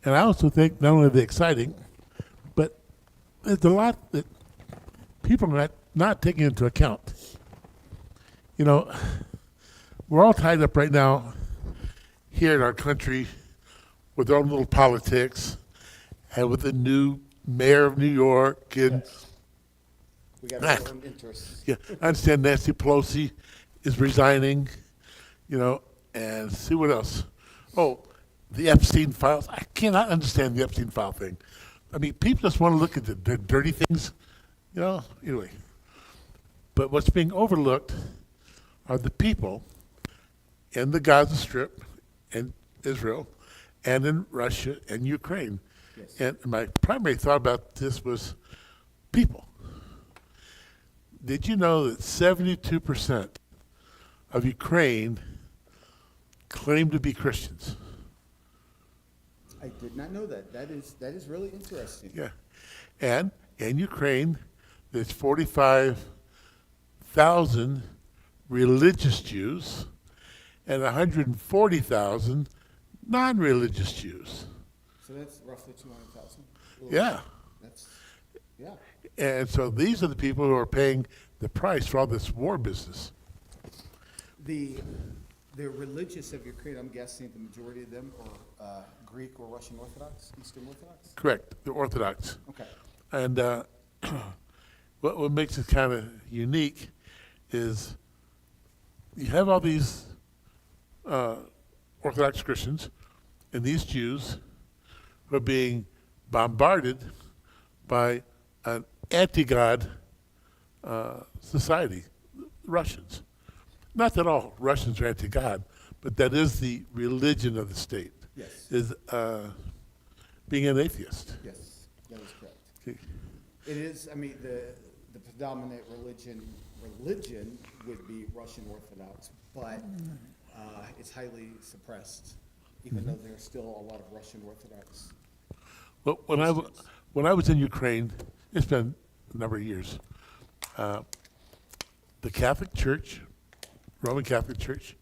And I also think not only are they exciting, but there's a lot that people are not taking into account. You know, we're all tied up right now here in our country with our own little politics and with the new mayor of New York. And Yes. We got ah, our own interests. yeah, I understand Nancy Pelosi is resigning, and see what else. Oh, the Epstein files. I cannot understand the Epstein file thing. I mean, people just want to look at the dirty things, anyway. But what's being overlooked are the people in the Gaza Strip, in Israel, and in Russia and Ukraine. Yes. And my primary thought about this was people. Did you know that 72% of Ukraine claim to be Christians? I did not know that. That is really interesting. Yeah. And in Ukraine, there's 45,000 religious Jews and 140,000 non-religious Jews. So that's roughly 200,000. Yeah. That's, yeah. And so these are the people who are paying the price for all this war business. The religious of Ukraine, I'm guessing the majority of them are Greek or Russian Orthodox, Eastern Orthodox? Correct. They're Orthodox. Okay. And what makes it kind of unique is you have all these Orthodox Christians and these Jews who are being bombarded by an anti-God society, Russians. Not that all Russians are anti-God, but that is the religion of the state, Yes. is being an atheist. Yes, that is correct. Okay. It is, I mean, the predominant religion would be Russian Orthodox, but it's highly suppressed, even though there's still a lot of Russian Orthodox. Well, when I was in Ukraine, it's been a number of years. The Catholic Church, Roman Catholic Church,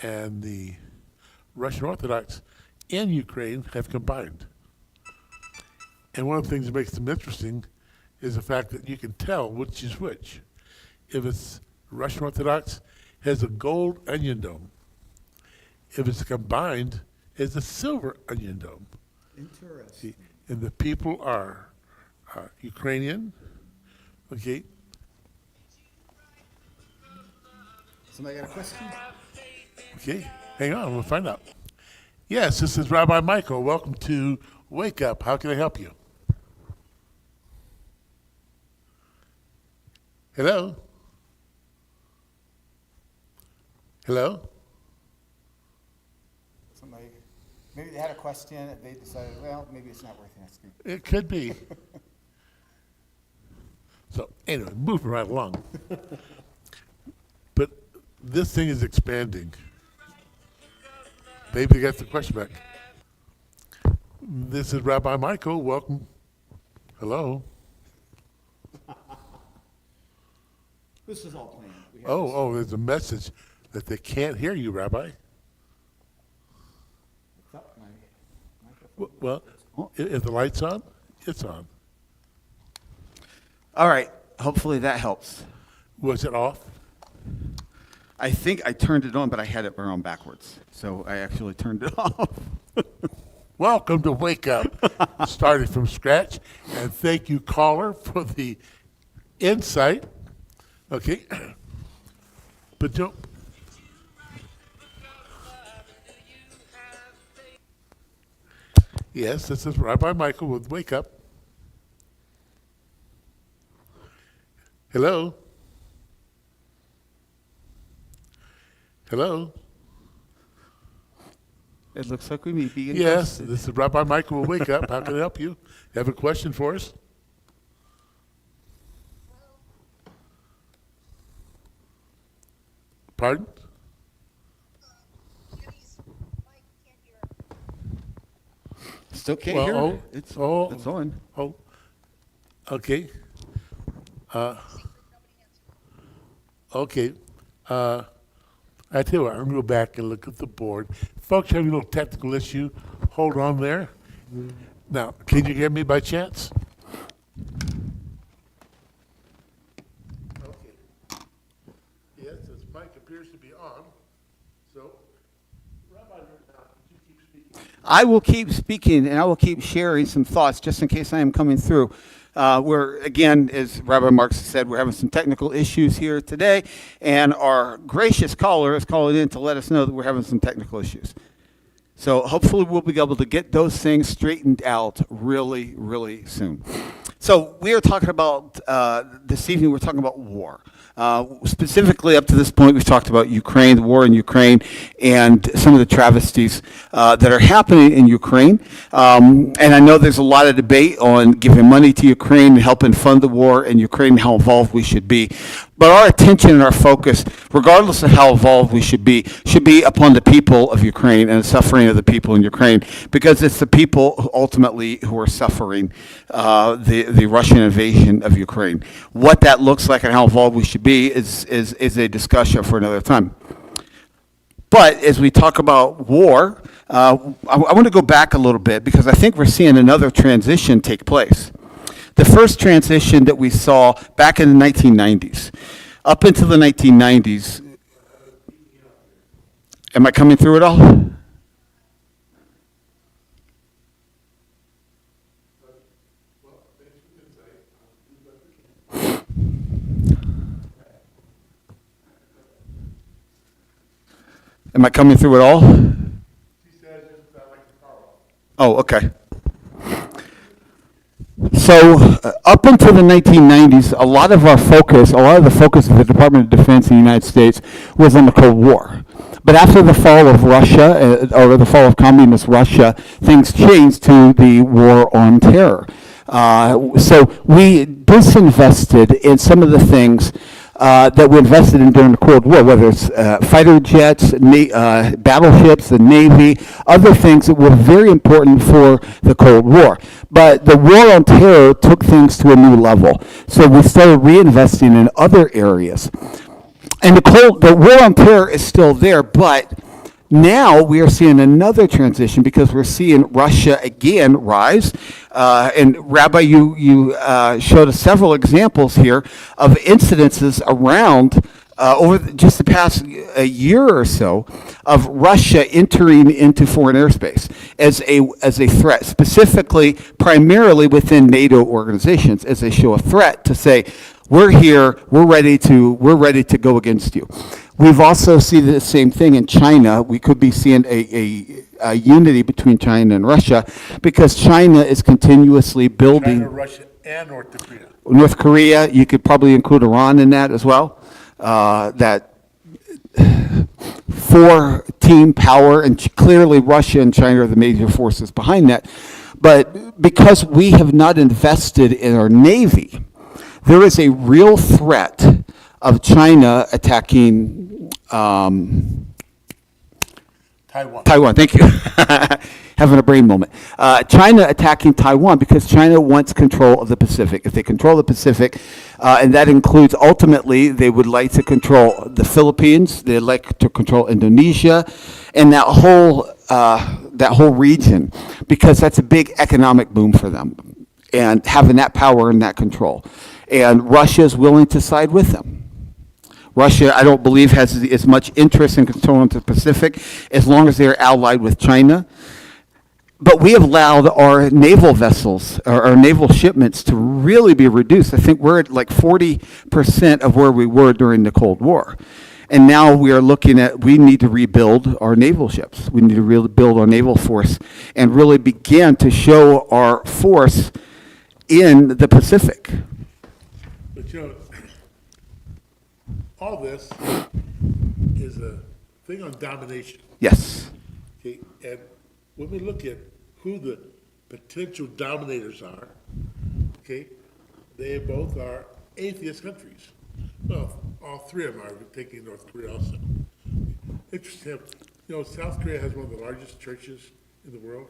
and the Russian Orthodox in Ukraine have combined. And one of the things that makes them interesting is the fact that you can tell which is which. If it's Russian Orthodox, it has a gold onion dome. If it's combined, it's a silver onion dome. Interesting. And the people are Ukrainian, okay? Somebody got a question? Okay, hang on, we'll find out. Yes, this is Rabbi Michael. Welcome to Wake Up. How can I help you? Hello? Hello? Somebody, maybe they had a question, they decided, well, maybe it's not worth asking. It could be. So, anyway, moving right along. But this thing is expanding. Maybe they got the question back. This is Rabbi Michael. Welcome. Hello. This is all planned. We have this- Oh, there's a message that they can't hear you, Rabbi. I thought my microphone Well, was- if the light's on, it's on. All right, hopefully that helps. Was it off? I think I turned it on, but I had it on backwards. So I actually turned it off. Welcome to Wake Up, started from scratch. And thank you, caller, for the insight. Okay. But don't. Yes, this is Rabbi Michael with Wake Up. Hello? Hello? It looks like we may be Yes, interested. this is Rabbi Michael with Wake Up. How can I help you? You have a question for us? Pardon? Still can't Well, hear oh, it. It's, oh. it's on. Oh, okay. Okay. I tell you what, I'm going to go back and look at the board. Folks, having a little technical issue. Hold on there, Now, can you hear me by chance? Okay. Yes, this mic appears to be on. So, Rabbi, now, could you keep speaking? I will keep speaking and I will keep sharing some thoughts just in case I am coming through. We're, again, as Rabbi Marks said, we're having some technical issues here today, and our gracious caller is calling in to let us know that we're having some technical issues. So hopefully we'll be able to get those things straightened out really, really soon. So we are talking about, this evening, we're talking about war. Specifically, up to this point, we've talked about Ukraine, the war in Ukraine, and some of the travesties that are happening in Ukraine. And I know there's a lot of debate on giving money to Ukraine and helping fund the war in Ukraine and how involved we should be. But our attention and our focus, regardless of how involved we should be upon the people of Ukraine and the suffering of the people in Ukraine, because it's the people who ultimately who are suffering the Russian invasion of Ukraine. What that looks like and how involved we should be is a discussion for another time. But as we talk about war, I want to go back a little bit because I think we're seeing another transition take place. The first transition that we saw back in the 1990s, up into the 1990s, am I coming through it all? Am I coming through it all? Oh, okay. So up until the 1990s, a lot of the focus of the Department of Defense in the United States was on the Cold War. But after the fall of Russia, or the fall of communist Russia, things changed to the war on terror. So we disinvested in some of the things that we invested in during the Cold War, whether it's fighter jets, battleships, the Navy, other things that were very important for the Cold War. But the war on terror took things to a new level. So we started reinvesting in other areas. And the war on terror is still there, but now we are seeing another transition because we're seeing Russia again rise. And Rabbi, you showed us several examples here of incidences around over just the past a year or so of Russia entering into foreign airspace as a threat, specifically, primarily within NATO organizations, as they show a threat to say, we're here, we're ready to go against you. We've also seen the same thing in China. We could be seeing a unity between China and Russia because China is continuously building. China, Russia, and North Korea. North Korea, you could probably include Iran in that as well. That four-team power, and clearly Russia and China are the major forces behind that. But because we have not invested in our Navy, there is a real threat of China attacking Taiwan. Taiwan, thank you. Having a brain moment. China attacking Taiwan because China wants control of the Pacific. If they control the Pacific, and that includes ultimately they would like to control the Philippines, they'd like to control Indonesia, and that whole region, because that's a big economic boom for them, and having that power and that control. And Russia is willing to side with them. Russia, I don't believe, has as much interest in controlling the Pacific as long as they're allied with China. But we have allowed our naval vessels, or our naval shipments, to really be reduced. I think we're at like 40% of where we were during the Cold War. And now we are looking at, we need to rebuild our naval ships. We need to rebuild our naval force and really begin to show our force in the Pacific. But you know, all this is a thing on domination. Yes. Okay, and when we look at who the potential dominators are, okay, they both are atheist countries. Well, all three of them are, taking North Korea also. Interesting, you know, South Korea has one of the largest churches in the world.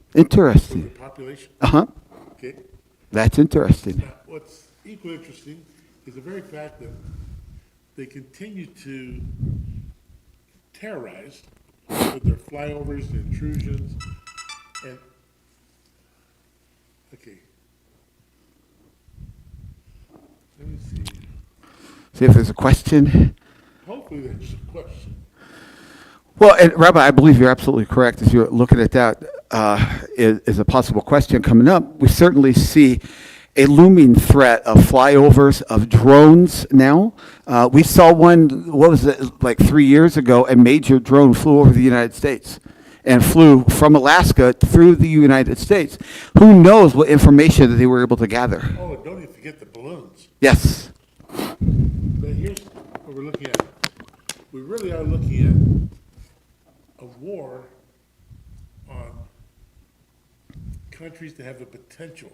For Interesting. the population. Uh-huh. Okay. That's interesting. Now, what's equally interesting is the very fact that they continue to terrorize with their flyovers, the intrusions, And, okay. Let me see. See if there's a question. Hopefully there's a question. Well, and Rabbi, I believe you're absolutely correct. As you're looking at that, is a possible question coming up. We certainly see a looming threat of flyovers of drones now. We saw one, what was it, like 3 years ago, a major drone flew over the United States and flew from Alaska through the United States. Who knows what information that they were able to gather? Oh, don't even forget the balloons. Yes. But here's what we're looking at. We really are looking at a war on countries that have the potential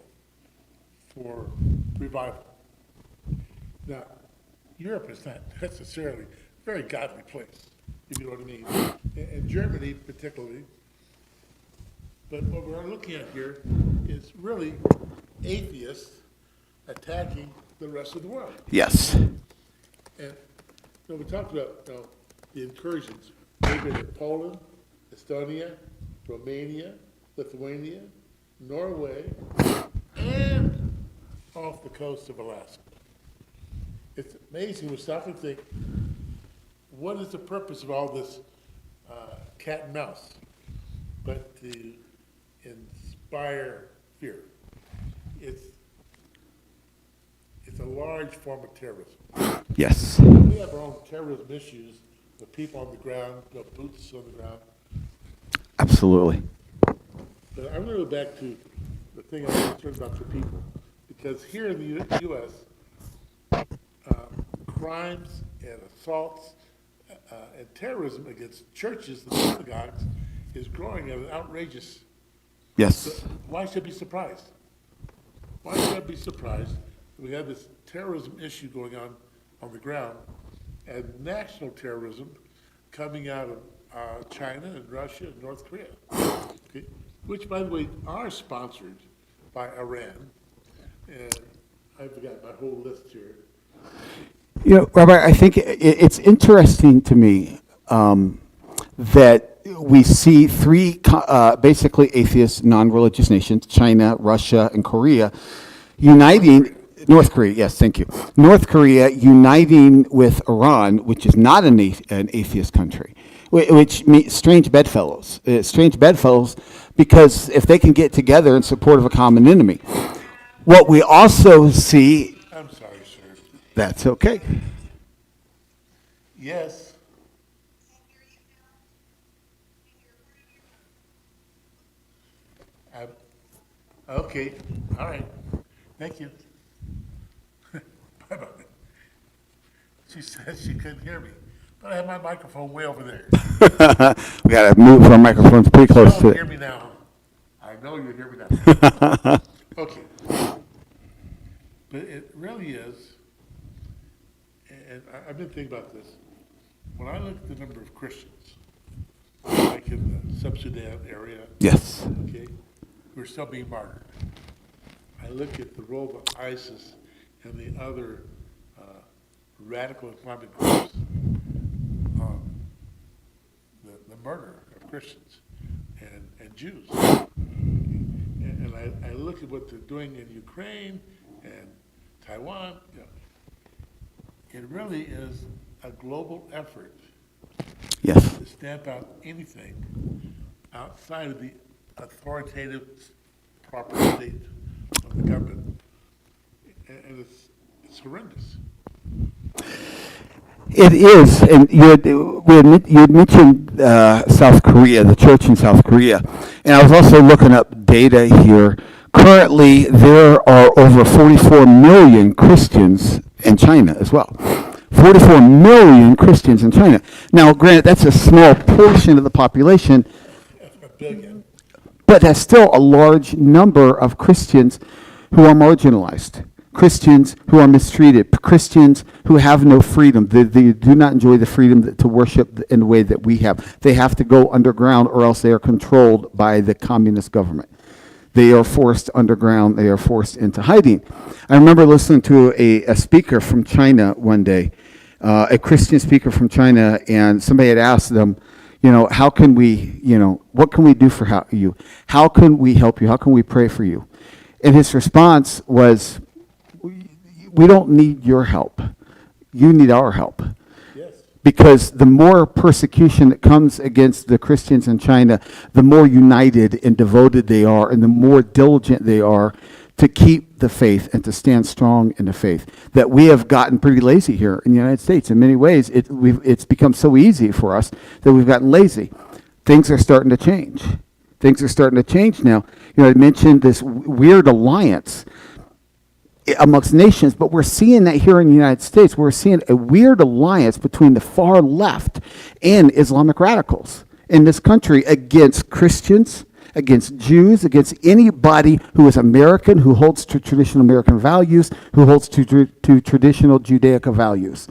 for revival. Now, Europe is not necessarily a very godly place, if you know what I mean, and Germany particularly. But what we're looking at here is really atheists attacking the rest of the world. Yes. And so we talked about the incursions. They've been in Poland, Estonia, Romania, Lithuania, Norway, and off the coast of Alaska. It's amazing. We stop and think, what is the purpose of all this cat and mouse? But to inspire fear. It's a large form of terrorism. Yes. We have our own terrorism issues with people on the ground, boots on the ground. Absolutely. But I'm going to go back to the thing I'm concerned about for people. Because here in the U.S., crimes and assaults and terrorism against churches and synagogues is growing at an outrageous. Yes. Why should I be surprised? Why should I be surprised that we have this terrorism issue going on the ground and national terrorism coming out of China and Russia and North Korea, okay? Which, by the way, are sponsored by Iran. And I forgot my whole list here. You know, Rabbi, I think it's interesting to me that we see three basically atheist, non-religious nations, China, Russia, and Korea, uniting, North Korea, yes, thank you. North Korea uniting with Iran, which is not an atheist country, which means strange bedfellows. Strange bedfellows because if they can get together in support of a common enemy. What we also see... I'm sorry, sir. That's okay. Yes. Okay, all right. Thank you. Bye-bye. She said she couldn't hear me, but I have my microphone way over there. We got to move our microphones pretty close to You it. hear me now. I know you hear me now. Okay. But it really is, and I've been thinking about this. When I look at the number of Christians, like in the Sub-Sudan area, Yes. okay, who are still being martyred. I look at the role of ISIS and the other radical Islamic groups on the murder of Christians and Jews. And I look at what they're doing in Ukraine and Taiwan. You know, it really is a global effort Yes. to stamp out anything outside of the authoritative proper state of the government. And it's horrendous. It is, and you had mentioned South Korea, the church in South Korea, and I was also looking up data here. Currently, there are over 44 million Christians in China as well. 44 million Christians in China. Now, granted, that's a small portion of the population, A billion. but that's still a large number of Christians who are marginalized. Christians who are mistreated, Christians who have no freedom. They do not enjoy the freedom to worship in the way that we have. They have to go underground or else they are controlled by the communist government. They are forced underground. They are forced into hiding. I remember listening to a speaker from China one day, a Christian speaker from China, and somebody had asked them, How can we, what can we do for you? How can we help you? How can we pray for you? And his response was, we don't need your help. You need our help. Yes. Because the more persecution that comes against the Christians in China, the more united and devoted they are, and the more diligent they are to keep the faith and to stand strong in the faith. That we have gotten pretty lazy here in the United States. In many ways, it's become so easy for us that we've gotten lazy. Things are starting to change. Things are starting to change now. I mentioned this weird alliance amongst nations, but we're seeing that here in the United States. We're seeing a weird alliance between the far left and Islamic radicals in this country against Christians, against Jews, against anybody who is American, who holds to traditional American values, who holds to traditional Judaic values.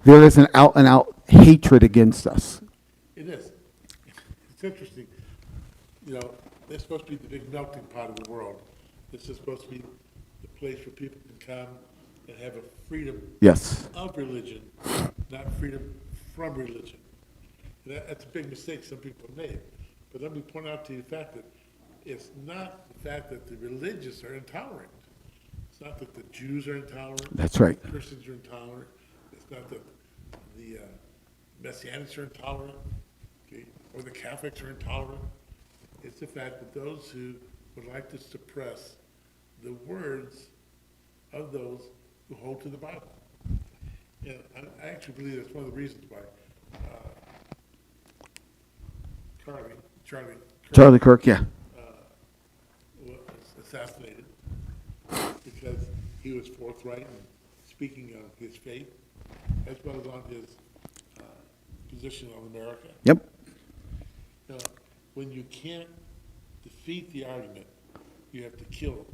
There is an out-and-out hatred against us. It is. It's interesting. It's supposed to be the big melting pot of the world. This is supposed to be the place where people can come and have a freedom Yes. of religion, not freedom from religion. And that's a big mistake some people have made. But let me point out to you the fact that it's not the fact that the religious are intolerant. It's not that the Jews are intolerant. That's right. The Christians are intolerant. It's not that the Messianics are intolerant, okay, or the Catholics are intolerant. It's the fact that those who would like to suppress the words of those who hold to the Bible. And I actually believe that's one of the reasons why Charlie Kirk, yeah. Was assassinated because he was forthright in speaking on his faith as well as on his position on America. Yep. When you can't defeat the argument, you have to kill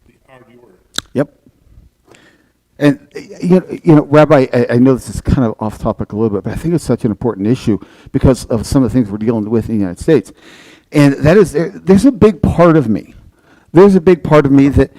the arguer. Yep. And, Rabbi, I know this is kind of off topic a little bit, but I think it's such an important issue because of some of the things we're dealing with in the United States. And that is, there's a big part of me. There's a big part of me that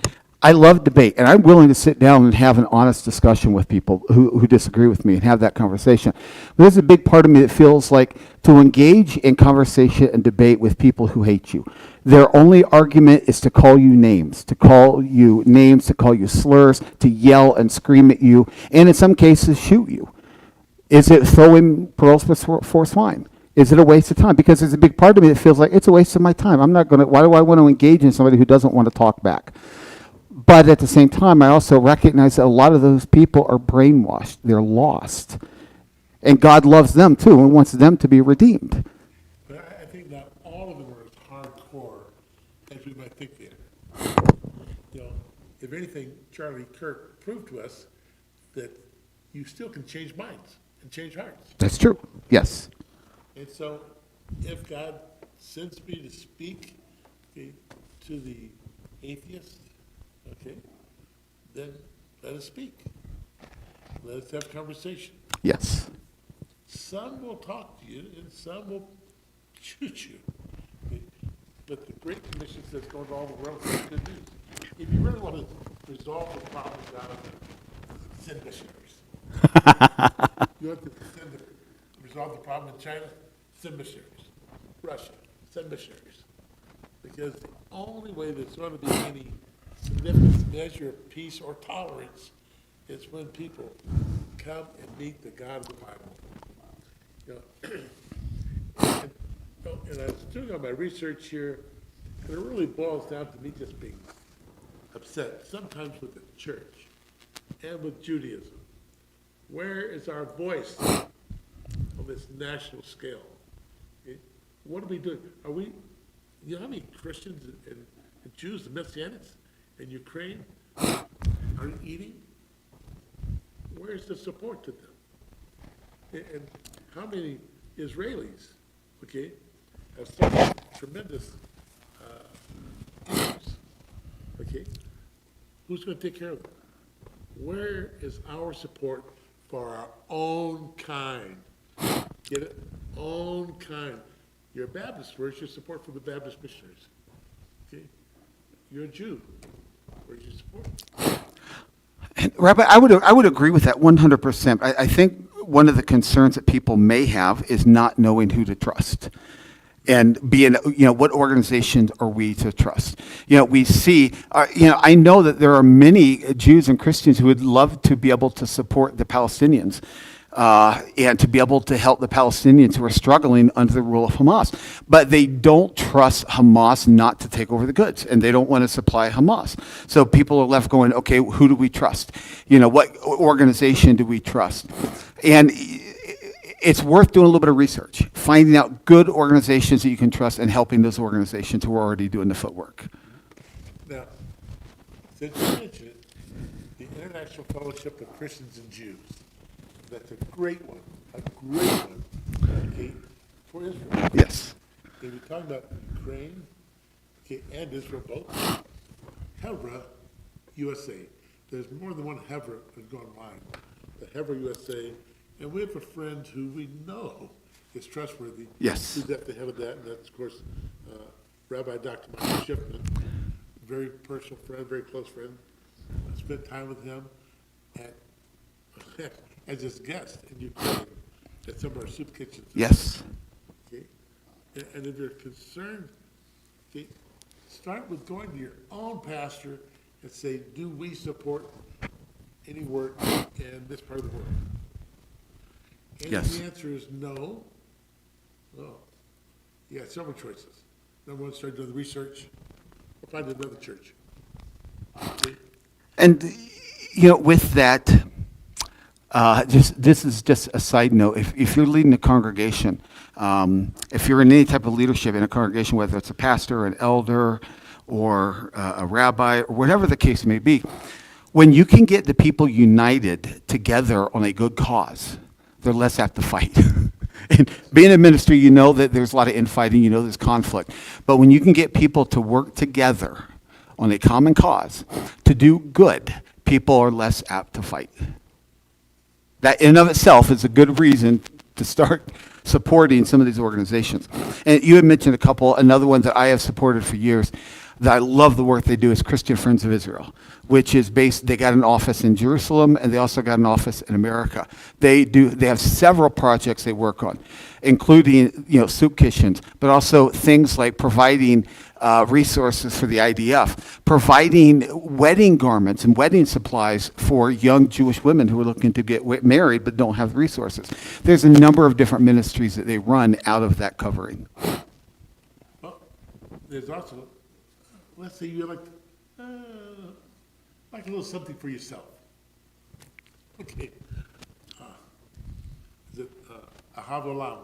I love debate, and I'm willing to sit down and have an honest discussion with people who disagree with me and have that conversation. But there's a big part of me that feels like to engage in conversation and debate with people who hate you. Their only argument is to call you names, to call you slurs, to yell and scream at you, and in some cases shoot you. Is it throwing pearls before swine? Is it a waste of time? Because there's a big part of me that feels like it's a waste of my time. Why do I want to engage in somebody who doesn't want to talk back? But at the same time, I also recognize that a lot of those people are brainwashed. They're lost. And God loves them too and wants them to be redeemed. But I think not all of them are as hardcore as we might think they are. If anything, Charlie Kirk proved to us that you still can change minds and change hearts. That's true. Yes. And so if God sends me to speak to the atheist, then let us speak. Let us have conversation. Yes. Some will talk to you and some will shoot you. Okay? But the Great Commission says go to all the world and spread good news. If you really want to resolve the problem, God, send missionaries. You want to resolve the problem in China? Send missionaries. Russia, send missionaries. Because the only way there's going to be any significant measure of peace or tolerance is when people come and meet the God of the Bible. And I was doing all my research here, and it really boils down to me just being upset, sometimes with the church and with Judaism. Where is our voice on this national scale? What are we doing? Are we, how many Christians and Jews and Messianics in Ukraine are eating? Where's the support to them? And how many Israelis, have suffered tremendous issues, Who's going to take care of them? Where is our support for our own kind? Get it? Own kind. You're a Baptist. Where's your support for the Baptist missionaries? You're a Jew. Where's your support? And Rabbi, I would agree with that 100%. I think one of the concerns that people may have is not knowing who to trust. And being, what organizations are we to trust? We see, I know that there are many Jews and Christians who would love to be able to support the Palestinians and to be able to help the Palestinians who are struggling under the rule of Hamas. But they don't trust Hamas not to take over the goods, and they don't want to supply Hamas. So people are left going, okay, who do we trust? What organization do we trust? And it's worth doing a little bit of research, finding out good organizations that you can trust and helping those organizations who are already doing the footwork. Now, since you mentioned it, the International Fellowship of Christians and Jews, that's a great one, okay, for Israel. Yes. Okay, we're talking about Ukraine, okay, and Israel both. Hevra USA. There's more than one Hevra that's gone online. The Hevra USA, and we have a friend who we know is trustworthy. Yes. Who's at the head of that, and that's, of course, Rabbi Dr. Michael Schiffman, very personal friend, very close friend. I spent time with him as his guest in Ukraine at some of our soup kitchens. Yes. Okay? And if you're concerned, okay, start with going to your own pastor and say, do we support any work in this part of the world? And Yes. if the answer is no, well, you got several choices. Number one, start doing the research, or find another church. Okay? And, with that, this is just a side note. If you're leading a congregation, if you're in any type of leadership in a congregation, whether it's a pastor, an elder, or a rabbi, or whatever the case may be, when you can get the people united together on a good cause, they're less apt to fight. And being in ministry, you know that there's a lot of infighting, there's conflict. But when you can get people to work together on a common cause to do good, people are less apt to fight. That in and of itself is a good reason to start supporting some of these organizations. And you had mentioned a couple. Another one that I have supported for years that I love the work they do is Christian Friends of Israel, which is they got an office in Jerusalem and they also got an office in America. They have several projects they work on, including, soup kitchens, but also things like providing resources for the IDF, providing wedding garments and wedding supplies for young Jewish women who are looking to get married but don't have resources. There's a number of different ministries that they run out of that covering. Well, there's also, let's say you like a little something for yourself. Okay. Is it a Havolam?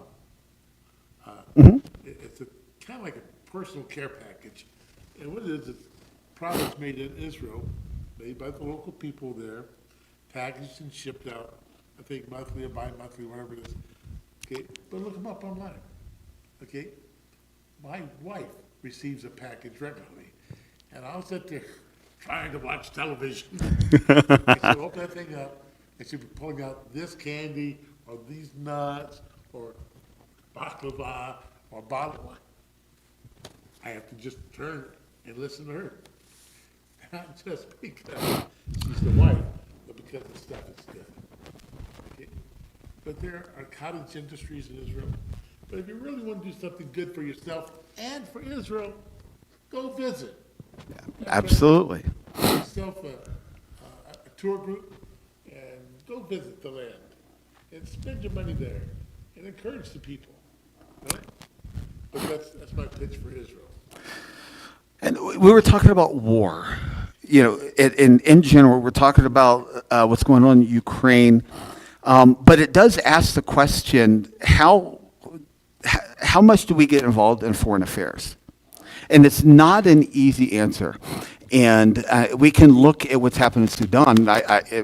It's a kind of like a personal care package. And what it is, it's products made in Israel, made by the local people there, packaged and shipped out, I think monthly or bi-monthly, whatever it is. Okay, but look them up online. Okay? My wife receives a package regularly, and I'll sit there trying to watch television. And she'll open that thing up, and she'll be pulling out this candy, or these nuts, or baklava, or bottle of wine. I have to just turn and listen to her. Not just because she's the wife, but because the stuff is good. Okay? But there are cottage industries in Israel. But if you really want to do something good for yourself and for Israel, go visit. Absolutely. Get yourself a tour group and go visit the land and spend your money there and encourage the people. Right? But that's my pitch for Israel. And we were talking about war. In general, we're talking about what's going on in Ukraine. But it does ask the question, how much do we get involved in foreign affairs? And it's not an easy answer. And we can look at what's happened in Sudan.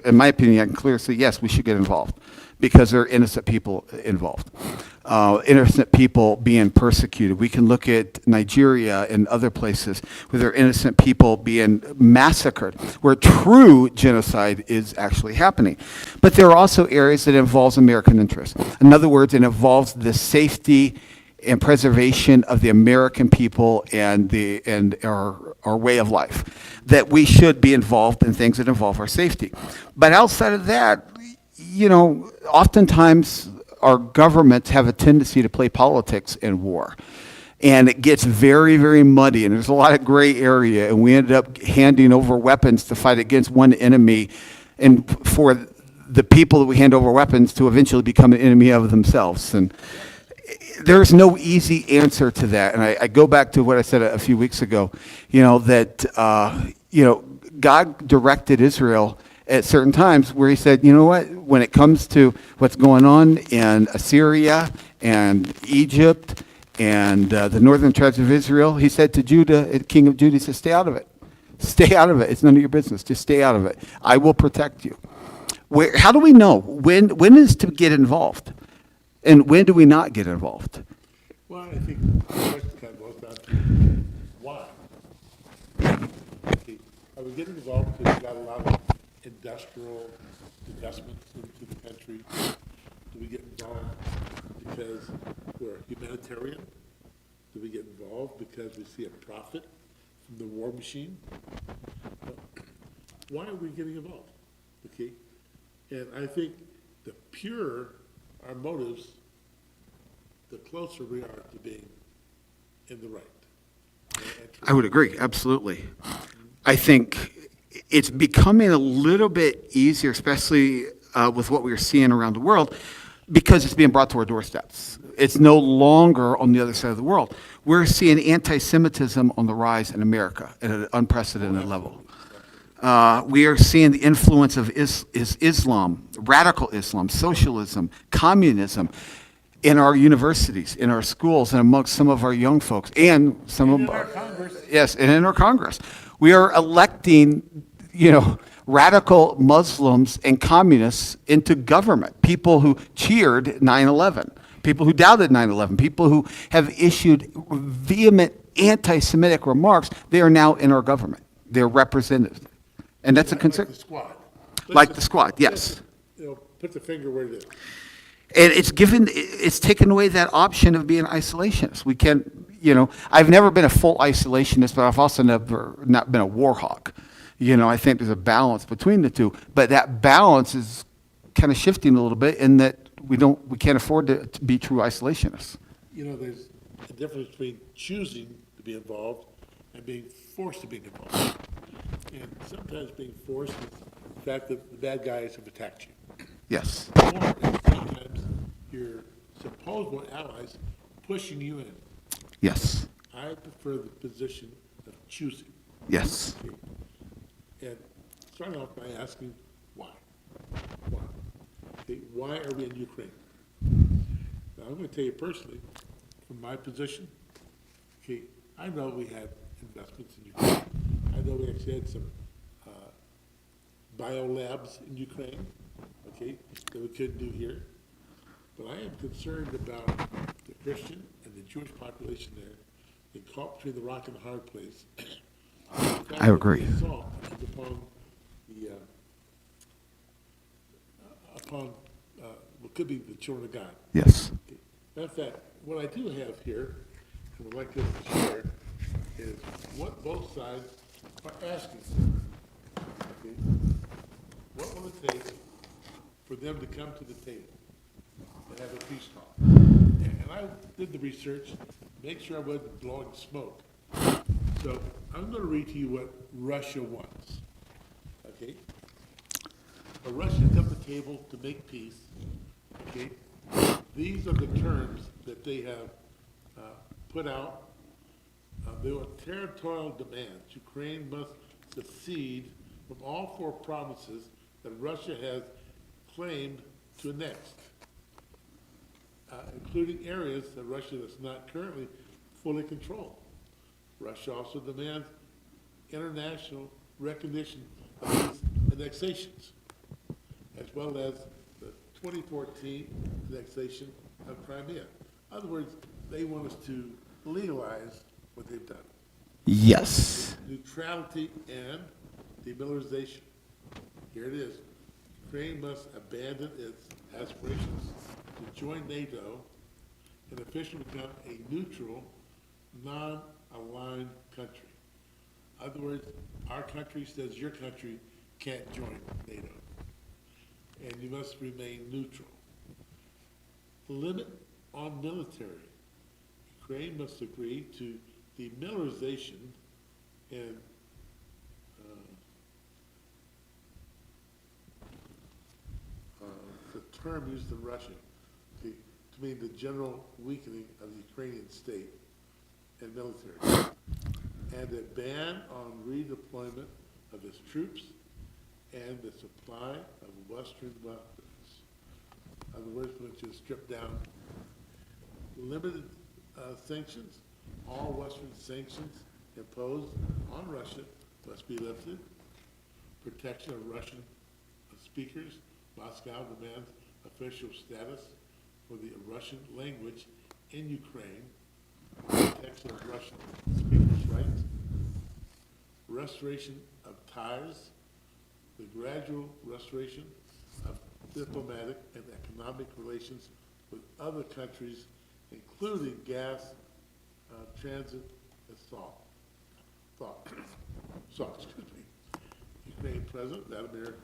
In my opinion, I can clearly say, yes, we should get involved because there are innocent people involved. Innocent people being persecuted. We can look at Nigeria and other places where there are innocent people being massacred, where true genocide is actually happening. But there are also areas that involves American interests. In other words, it involves the safety and preservation of the American people and our way of life, that we should be involved in things that involve our safety. But outside of that, oftentimes our governments have a tendency to play politics in war. And it gets very, very muddy, and there's a lot of gray area, and we ended up handing over weapons to fight against one enemy, and for the people that we hand over weapons to eventually become an enemy of themselves. And there's no easy answer to that. And I go back to what I said a few weeks ago, that, God directed Israel at certain times where he said, you know what, when it comes to what's going on in Assyria and Egypt and the northern tribes of Israel, he said to Judah, king of Judah, he said, stay out of it. Stay out of it. It's none of your business. Just stay out of it. I will protect you. How do we know when is to get involved? And when do we not get involved? Well, I think the question kind of boils down to why. Okay, are we getting involved because we've got a lot of industrial investments into the country? Do we get involved because we're humanitarian? Do we get involved because we see a profit from the war machine? Why are we getting involved? Okay, and I think the purer our motives, the closer we are to being in the right. I would agree, absolutely. I think it's becoming a little bit easier, especially with what we're seeing around the world, because it's being brought to our doorsteps. It's no longer on the other side of the world. We're seeing anti-Semitism on the rise in America at an unprecedented level. We are seeing the influence of Islam, radical Islam, socialism, communism in our universities, in our schools, and amongst some of our young folks, and some of our Congress. Yes, and in our Congress. We are electing, radical Muslims and communists into government, people who cheered 9/11, people who doubted 9/11, people who have issued vehement anti-Semitic remarks. They are now in our government. They're represented. And that's a concern. Like the squad. Like the squad, yes. Put the finger where it is. And it's taken away that option of being isolationist. We can't, I've never been a full isolationist, but I've also never not been a war hawk. I think there's a balance between the two, but that balance is kind of shifting a little bit in that we can't afford to be true isolationists. There's a difference between choosing to be involved and being forced to be involved. And sometimes being forced is the fact that the bad guys have attacked you. Yes. Or sometimes your supposed allies pushing you in. Yes. I prefer the position of choosing. Yes. Okay. And start off by asking why. Why? Okay, why are we in Ukraine? Now, I'm going to tell you personally, from my position, okay, I know we had investments in Ukraine. I know we actually had some biolabs in Ukraine, okay, that we couldn't do here. But I am concerned about the Christian and the Jewish population there. They caught between the rock and the hard place. I agree. The assault is upon what could be the children of God. Yes. Okay. Matter of fact, what I do have here, and would like this to share, is what both sides are asking for. Okay? What will it take for them to come to the table and have a peace talk? And I did the research, make sure I wasn't blowing smoke. So I'm going to read to you what Russia wants. Okay? For Russia to come to the table to make peace, okay? These are the terms that they have put out. They want territorial demands. Ukraine must secede from all four provinces that Russia has claimed to annex, including areas that Russia does not currently fully control. Russia also demands international recognition of these annexations, as well as the 2014 annexation of Crimea. In other words, they want us to legalize what they've done. Yes. Neutrality and demilitarization. Here it is. Ukraine must abandon its aspirations to join NATO and officially become a neutral, non-aligned country. In other words, our country says your country can't join NATO. and you must remain neutral. Limit on military. Ukraine must agree to demilitarization and the term used in Russia to mean the general weakening of the Ukrainian state and military, and a ban on redeployment of its troops and the supply of Western weapons. In other words, which is stripped down. Limited sanctions. All Western sanctions imposed on Russia must be lifted. Protection of Russian speakers. Moscow demands official status for the Russian language in Ukraine. Protection of Russian speakers' rights. Restoration of ties. The gradual restoration of diplomatic and economic relations with other countries, including gas, transit, and salt. Excuse me. Ukraine President Vladimir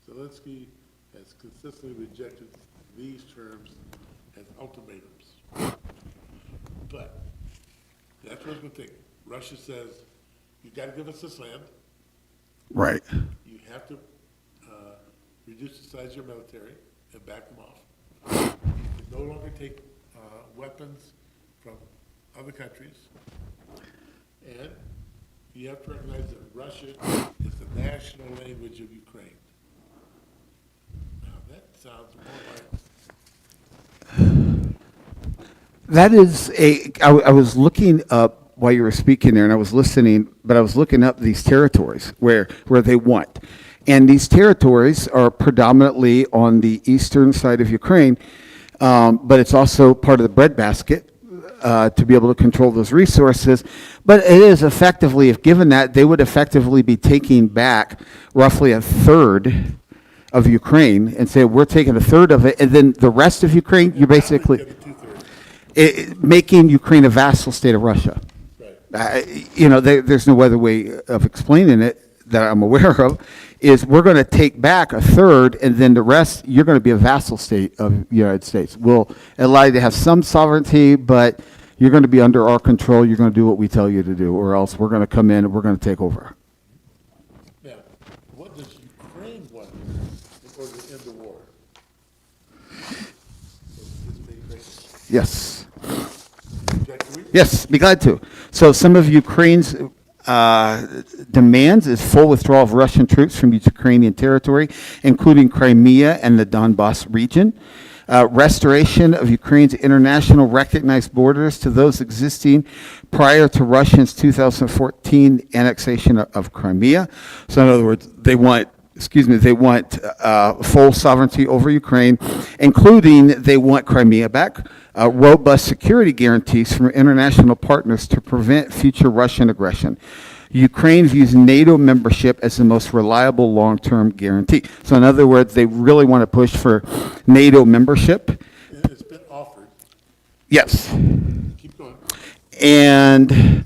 Zelensky has consistently rejected these terms as ultimatums. But that's what it's going to take. Russia says, you got to give us this land. Right. You have to reduce the size of your military and back them off. You can no longer take weapons from other countries. And you have to recognize that Russia is the national language of Ukraine. Now, that sounds more like... That is I was looking up while you were speaking there, and I was listening, but I was looking up these territories where they want. And these territories are predominantly on the eastern side of Ukraine, but it's also part of the breadbasket to be able to control those resources. But it is effectively, if given that, they would effectively be taking back roughly a third of Ukraine and say, we're taking a third of it, and then the rest of Ukraine, you're basically making Ukraine a vassal state of Russia. Right. There's no other way of explaining it that I'm aware of, is we're going to take back a third, and then the rest, you're going to be a vassal state of the United States. We'll allow you to have some sovereignty, but you're going to be under our control. You're going to do what we tell you to do, or else we're going to come in and we're going to take over. Now, what does Ukraine want in order to end the war? Yes. Jack, Yes, be glad to. So some of Ukraine's demands is full withdrawal of Russian troops from Ukrainian territory, including Crimea and the Donbass region. Restoration of Ukraine's international recognized borders to those existing prior to Russia's 2014 annexation of Crimea. So in other words, they want full sovereignty over Ukraine, including they want Crimea back, robust security guarantees from international partners to prevent future Russian aggression. Ukraine views NATO membership as the most reliable long-term guarantee. So in other words, they really want to push for NATO membership. it's been offered. Yes. Keep going. And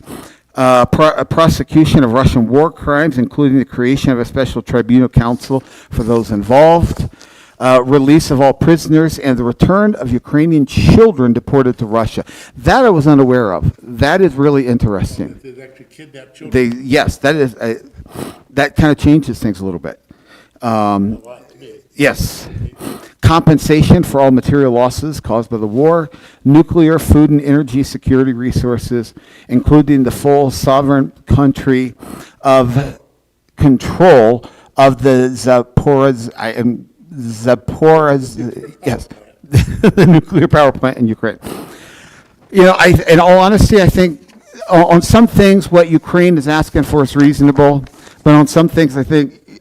prosecution of Russian war crimes, including the creation of a special tribunal council for those involved, release of all prisoners, and the return of Ukrainian children deported to Russia. That I was unaware of. That is really interesting. They actually kidnap children. That kind of changes things a little bit. A lot to me. Yes. Compensation for all material losses caused by the war, nuclear, food, and energy security resources, including the full sovereign country of control of the yes, the nuclear power plant in Ukraine. In all honesty, I think on some things what Ukraine is asking for is reasonable, but on some things I think,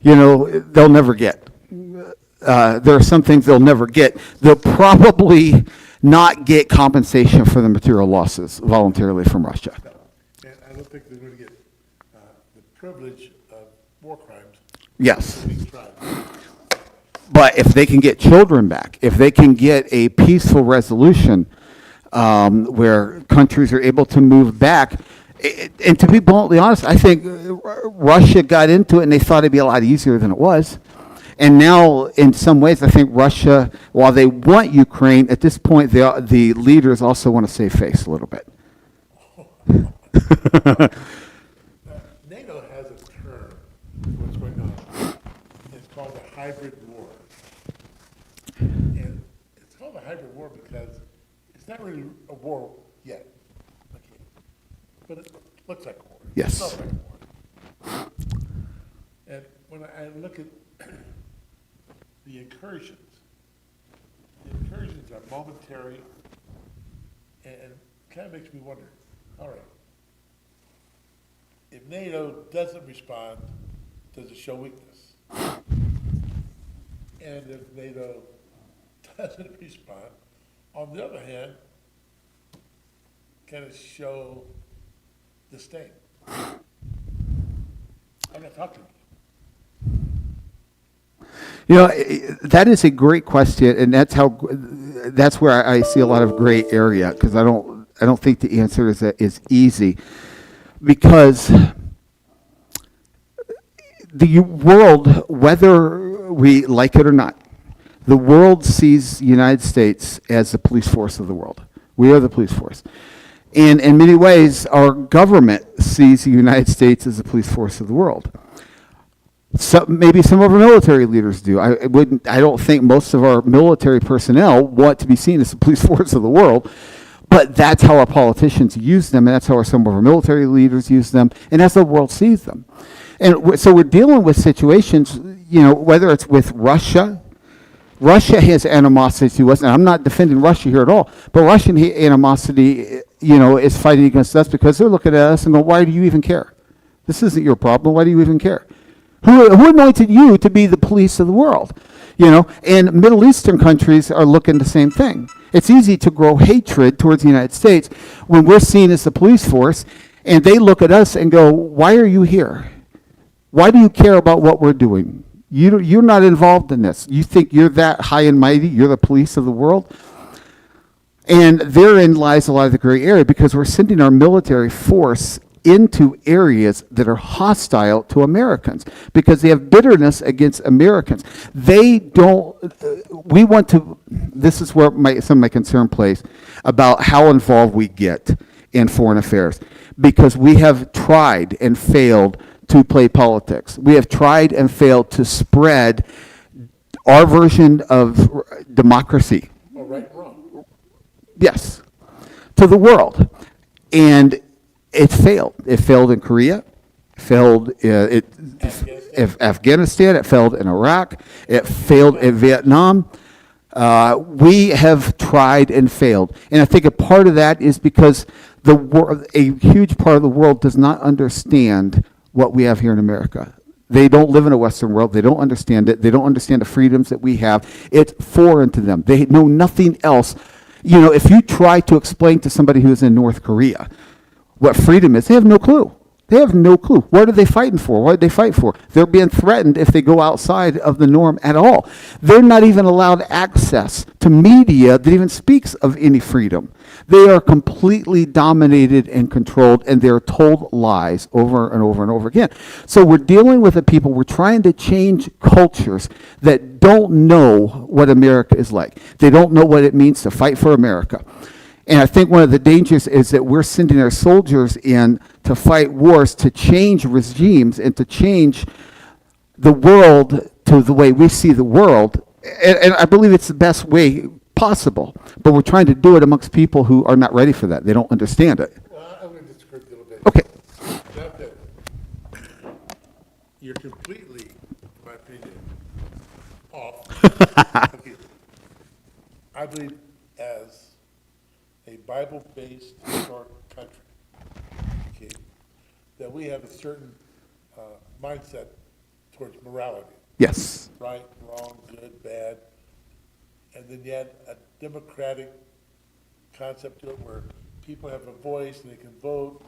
they'll never get. There are some things they'll never get. They'll probably not get compensation for the material losses voluntarily from Russia. And I don't think they're going to get the privilege of war crimes. Yes. Being tried. But if they can get children back, if they can get a peaceful resolution where countries are able to move back, and to be bluntly honest, I think Russia got into it and they thought it'd be a lot easier than it was. And now, in some ways, I think Russia, while they want Ukraine, at this point, the leaders also want to save face a little bit. NATO has a term for what's going on. It's called a hybrid war. And it's called a hybrid war because it's not really a war yet. Okay. But it looks like a war. Yes. It smells like a war. And when I look at the incursions are momentary and kind of makes me wonder, all right, if NATO doesn't respond, does it show weakness? And if NATO doesn't respond, on the other hand, can it show disdain? I'm not talking to you. You know, that is a great question, and that's where I see a lot of gray area, because I don't think the answer is easy, because the world, whether we like it or not, the world sees the United States as the police force of the world. We are the police force. And in many ways, our government sees the United States as the police force of the world. So maybe some of our military leaders do. I don't think most of our military personnel want to be seen as the police force of the world, but that's how our politicians use them, and that's how some of our military leaders use them, and that's how the world sees them. And so we're dealing with situations, whether it's with Russia. Russia has animosity to us, and I'm not defending Russia here at all, but Russian animosity, is fighting against us because they're looking at us and go, why do you even care? This isn't your problem. Why do you even care? Who anointed you to be the police of the world? And Middle Eastern countries are looking the same thing. It's easy to grow hatred towards the United States when we're seen as the police force, and they look at us and go, why are you here? Why do you care about what we're doing? You're not involved in this. You think you're that high and mighty? You're the police of the world? And therein lies a lot of the gray area, because we're sending our military force into areas that are hostile to Americans because they have bitterness against Americans. They don't, we want to, this is where some of my concern plays about how involved we get in foreign affairs, because we have tried and failed to play politics. We have tried and failed to spread our version of democracy. Oh, right and wrong. Yes, to the world. And it failed. It failed in Korea. It failed in Afghanistan. It failed in Iraq. It failed in Vietnam. We have tried and failed. And I think a part of that is because a huge part of the world does not understand what we have here in America. They don't live in a Western world. They don't understand it. They don't understand the freedoms that we have. It's foreign to them. They know nothing else. If you try to explain to somebody who's in North Korea what freedom is, they have no clue. They have no clue. What are they fighting for? What did they fight for? They're being threatened if they go outside of the norm at all. They're not even allowed access to media that even speaks of any freedom. They are completely dominated and controlled, and they're told lies over and over and over again. So we're dealing with a people, we're trying to change cultures that don't know what America is like. They don't know what it means to fight for America. And I think one of the dangers is that we're sending our soldiers in to fight wars, to change regimes, and to change the world to the way we see the world. And I believe it's the best way possible. But we're trying to do it amongst people who are not ready for that. They don't understand it. Well, I'm going to disagree a little bit. Okay. Not that you're completely, in my opinion, off. Okay. I believe as a Bible-based historic country, okay, that we have a certain mindset towards morality. Yes. Right, wrong, good, bad, and then yet a democratic concept to it where people have a voice and they can vote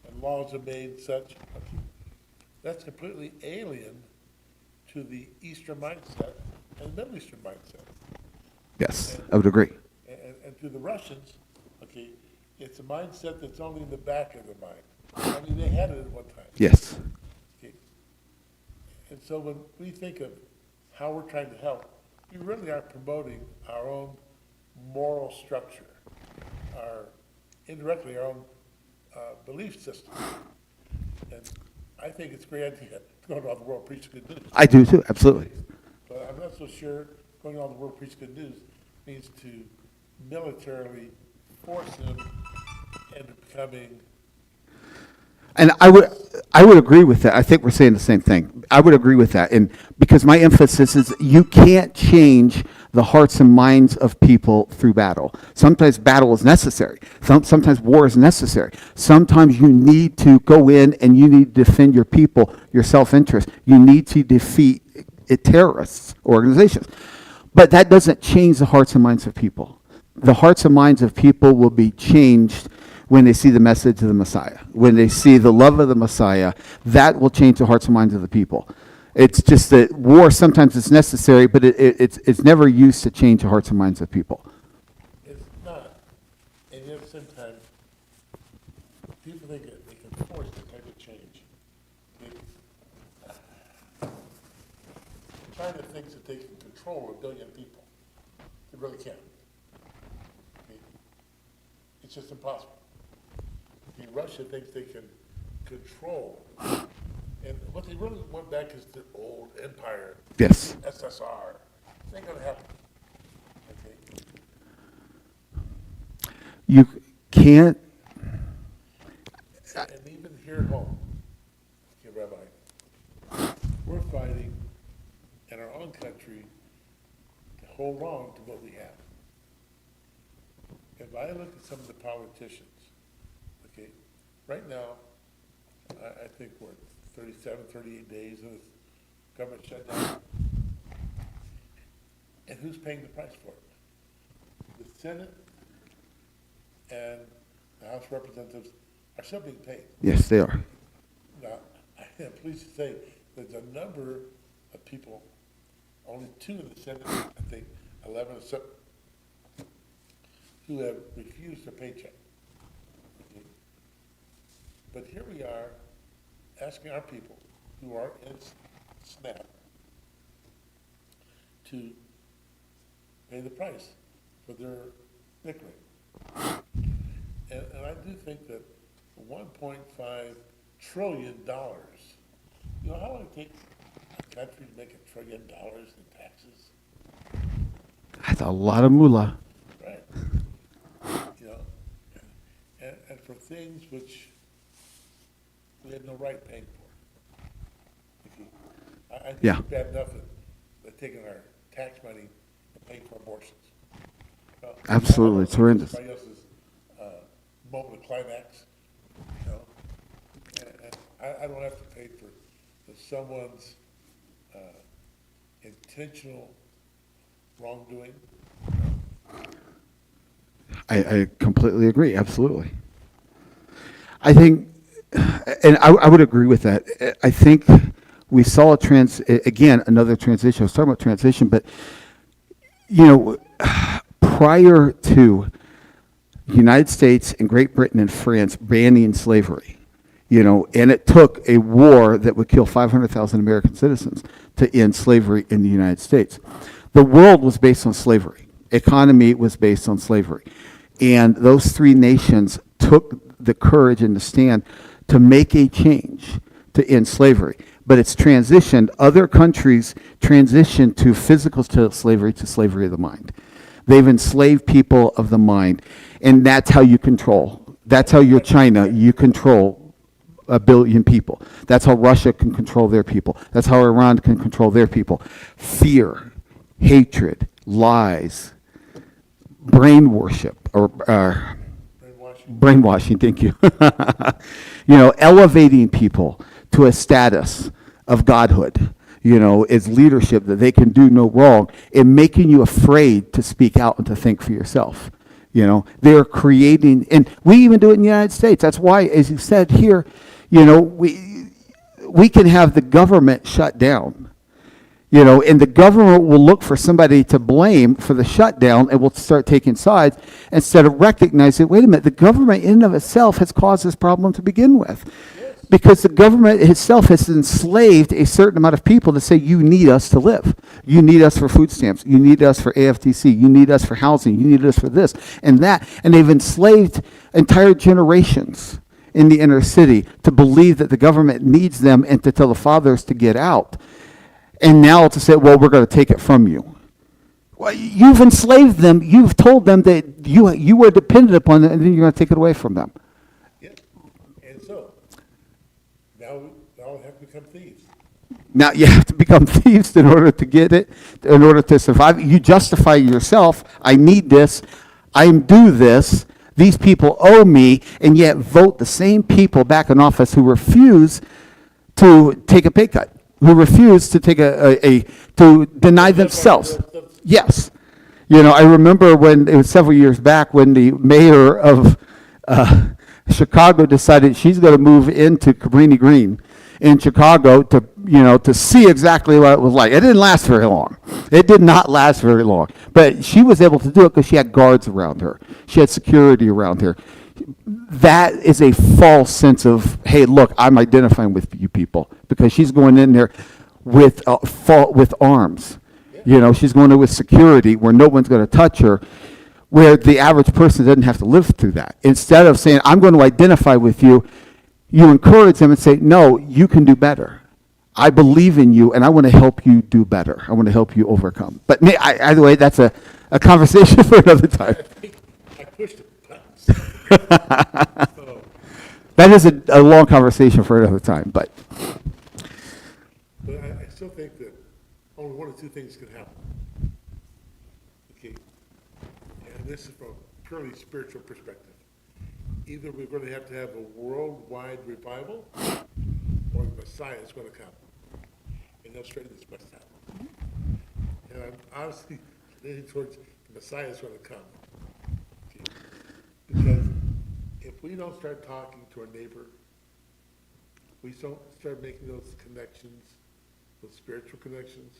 and laws are made and such. Okay. That's completely alien to the Eastern mindset and the Middle Eastern mindset. Yes, I would agree. And to the Russians, okay, it's a mindset that's only in the back of their mind. I mean, they had it at one time. Yes. Okay. And so when we think of how we're trying to help, we really are promoting our own moral structure, indirectly our own belief system. And I think it's a great idea to go to all the world preaching good news. I do too, absolutely. But I'm not so sure going to all the world preaching good news means to militarily force them into becoming. And I would agree with that. I think we're saying the same thing. I would agree with that. And because my emphasis is you can't change the hearts and minds of people through battle. Sometimes battle is necessary. Sometimes war is necessary. Sometimes you need to go in and you need to defend your people, your self-interest. You need to defeat terrorists, organizations. But that doesn't change the hearts and minds of people. The hearts and minds of people will be changed when they see the message of the Messiah, when they see the love of the Messiah. That will change the hearts and minds of the people. It's just that war sometimes is necessary, but it's never used to change the hearts and minds of people. It's not. And yet at the same time, people think that they can force that type of change. China thinks that they can control 1 billion people. They really can't. It's just impossible. Russia thinks they can control. And what they really want back is the old empire. Yes. SSR. It ain't going to happen. Okay? You can't. And even here at home, okay, Rabbi, we're fighting in our own country to hold on to what we have. If I look at some of the politicians, okay, right now, I think we're 37, 38 days of this government shutdown. And who's paying the price for it? The Senate and the House of Representatives are still being paid. Yes, they are. Now, I am pleased to say there's a number of people, only 2 in the Senate, I think 11 or so, who have refused a paycheck. Okay? But here we are asking our people who are in SNAP to pay the price for their bickering. And I do think that $1.5 trillion, you know how long it takes a country to make $1 trillion in taxes? That's a lot of moolah. Right. You know, and for things which we had no right paying for. I think Yeah. it's bad enough that they're taking our tax money and paying for abortions. Absolutely, it's horrendous. Somebody else's moment of climax, you know, and I don't have to pay for someone's intentional wrongdoing. I completely agree, absolutely. I think, and I would agree with that. I think we saw again, another transition. I was talking about transition, but, you know, prior to the United States and Great Britain and France banning slavery, you know, and it took a war that would kill 500,000 American citizens to end slavery in the United States. The world was based on slavery. Economy was based on slavery. And those 3 nations took the courage and the stand to make a change to end slavery. But it's transitioned. Other countries transitioned to physical slavery to slavery of the mind. They've enslaved people of the mind. And that's how you control. That's how you're China. You control 1 billion people. That's how Russia can control their people. That's how Iran can control their people. Fear, hatred, lies, brain worship, or brainwashing, thank you. You know, elevating people to a status of godhood, you know, is leadership that they can do no wrong, and making you afraid to speak out and to think for yourself. You know, they're creating, and we even do it in the United States. That's why, as you said here, you know, we can have the government shut down. You know, and the government will look for somebody to blame for the shutdown and will start taking sides instead of recognizing, wait a minute, the government in and of itself has caused this problem to begin with. Yes. Because the government itself has enslaved a certain amount of people to say, you need us to live. You need us for food stamps. You need us for AFTC. You need us for housing. You need us for this and that. And they've enslaved entire generations in the inner city to believe that the government needs them and to tell the fathers to get out. And now to say, well, we're going to take it from you. Well, you've enslaved them. You've told them that you were dependent upon them, and then you're going to take it away from them. Yeah. And so, now we all have to become thieves. Now you have to become thieves in order to get it, in order to survive. You justify yourself. I need this. I do this. These people owe me, and yet vote the same people back in office who refuse to take a pay cut, who refuse to take to deny themselves. Yes. You know, I remember when, it was several years back, when the mayor of Chicago decided she's going to move into Cabrini Green in Chicago to see exactly what it was like. It didn't last very long. It did not last very long. But she was able to do it because she had guards around her. She had security around her. That is a false sense of, hey, look, I'm identifying with you people, because she's going in there with arms. You know, she's going in with security where no one's going to touch her, where the average person doesn't have to live through that. Instead of saying, I'm going to identify with you, you encourage them and say, no, you can do better. I believe in you, and I want to help you do better. I want to help you overcome. But either way, that's a conversation for another time. I think I pushed the buttons. So, That is a long conversation for another time. But I still think that only one of two things can happen. Okay, and this is from a purely spiritual perspective. Either we're going to have a worldwide revival, or the Messiah is going to come. And they'll straighten this mess out. And I'm honestly leaning towards the Messiah is going to come. Okay? Because if we don't start talking to our neighbor, we don't start making those connections, those spiritual connections,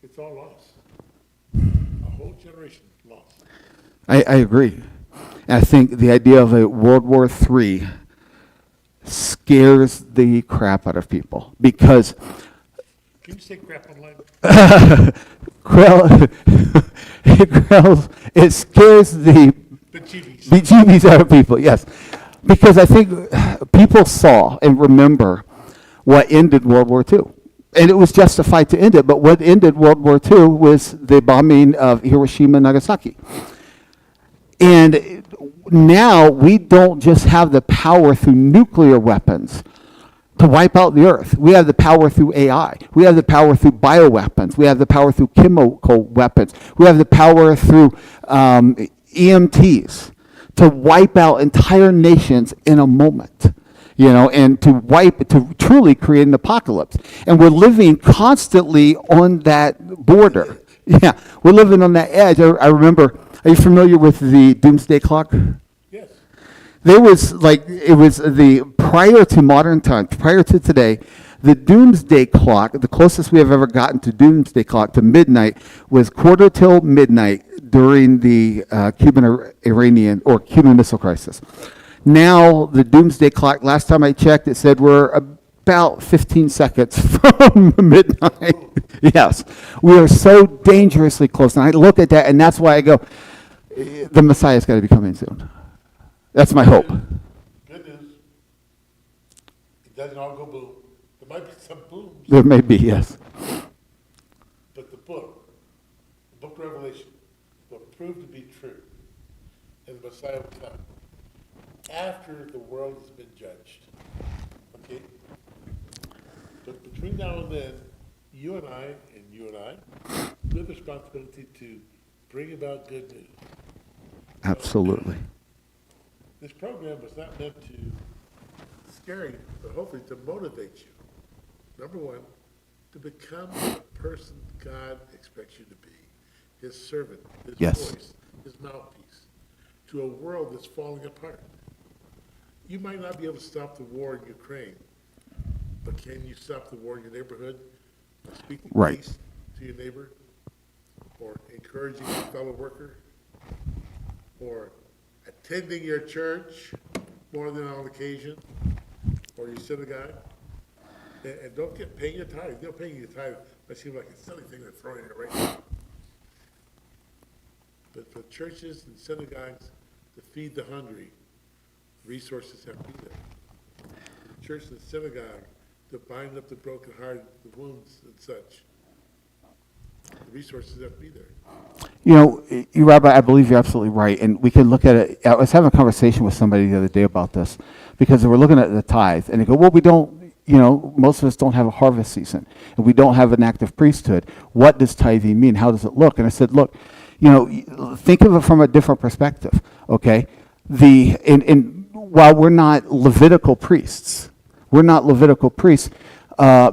it's all lost. A whole generation lost. I agree. And I think the idea of a World War III scares the crap out of people, because Can you say crap online? it scares the The GBs. bejeebies out of people, yes. Because I think people saw and remember what ended World War II. And it was justified to end it, but what ended World War II was the bombing of Hiroshima and Nagasaki. And now we don't just have the power through nuclear weapons to wipe out the earth. We have the power through AI. We have the power through bioweapons. We have the power through chemical weapons. We have the power through EMTs to wipe out entire nations in a moment. You know, and to truly create an apocalypse. And we're living constantly on that border. Yeah, we're living on that edge. I remember, are you familiar with the doomsday clock? Yes. There was prior to modern times, prior to today, the doomsday clock, the closest we have ever gotten to doomsday clock, to midnight, was quarter till midnight during the Cuban-Iranian or Cuban Missile Crisis. Now, the doomsday clock, last time I checked, it said we're about 15 seconds from midnight. Yes, we are so dangerously close. And I look at that, and that's why I go, the Messiah's got to be coming soon. That's my hope. Good news. It doesn't all go boom. There might be some booms, There may be, yes. but the book of Revelation, will prove to be true. And the Messiah will come after the world has been judged. Okay? But between now and then, you and I, we have the responsibility to bring about good news. Absolutely. This program was not meant to scare you, but hopefully to motivate you. Number one, to become the person God expects you to be. His servant, his Yes. voice, his mouthpiece, to a world that's falling apart. You might not be able to stop the war in Ukraine, but can you stop the war in your neighborhood by speaking Right. peace to your neighbor, or encouraging your fellow worker, or attending your church more than on occasion, or your synagogue, and don't get paying your tithe. You know, paying your tithe might seem like a silly thing to throw in here right now. But for churches and synagogues to feed the hungry, resources have to be there. The church and synagogue to bind up the brokenhearted, the wounds and such. The resources have to be there. You know, you, Rabbi, I believe you're absolutely right, and we can look at it. I was having a conversation with somebody the other day about this, because they were looking at the tithe, and they go, well, we don't, you know, most of us don't have a harvest season, and we don't have an active priesthood. What does tithing mean? How does it look? And I said, look, you know, think of it from a different perspective, okay? While we're not Levitical priests,